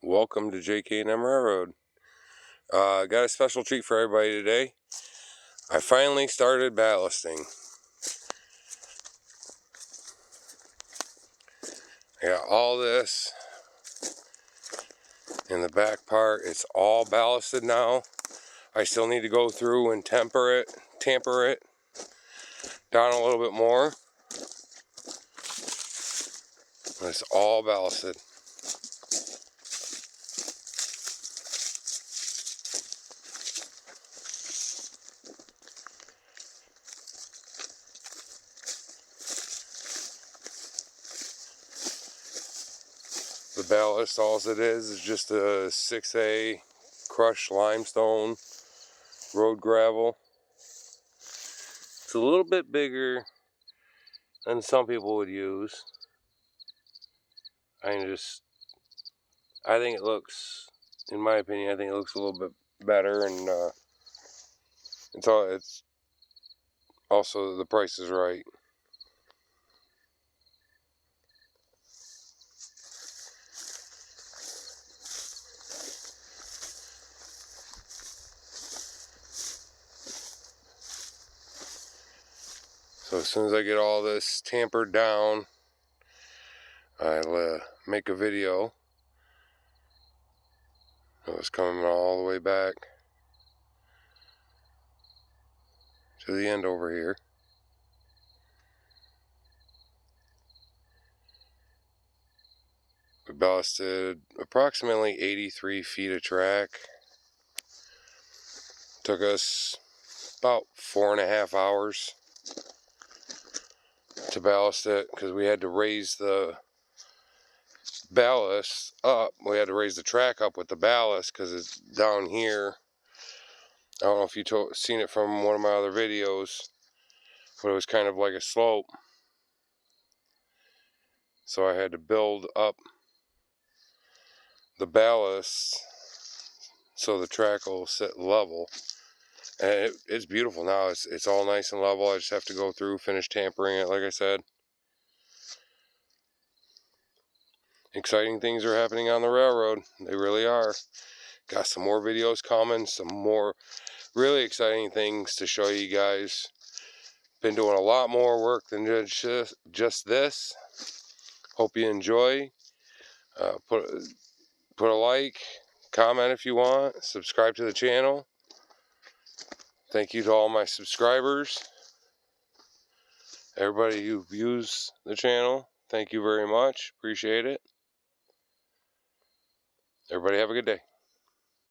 Welcome to JK&M Railroad. Got a special treat for everybody today. I finally started ballasting. I got all this in the back part. It's all ballasted now. I still need to go through and tamper it down a little bit more. But it's all ballasted. The ballast, all it is just a 6A crushed limestone road gravel. It's a little bit bigger than some people would use. I think it looks, in my opinion, I think it looks a little bit better, and it's also the price is right. So as soon as I get all this tampered down, I'll make a video. It's coming all the way back to the end over here. We ballasted approximately 83 feet of track. Took us about 4.5 hours to ballast it because we had to raise the ballast up. We had to raise the track up with the ballast because it's down here. I don't know if you seen it from one of my other videos, but it was kind of like a slope. So I had to build up the ballast so the track will sit level. And it's beautiful now. It's all nice and level. I just have to go through, finish tampering it, like I said. Exciting things are happening on the railroad. They really are. Got some more videos coming, some more really exciting things to show you guys. Been doing a lot more work than just this. Hope you enjoy. Put a like, comment if you want, subscribe to the channel. Thank you to all my subscribers. Everybody who views the channel, thank you very much. Appreciate it. Everybody have a good day.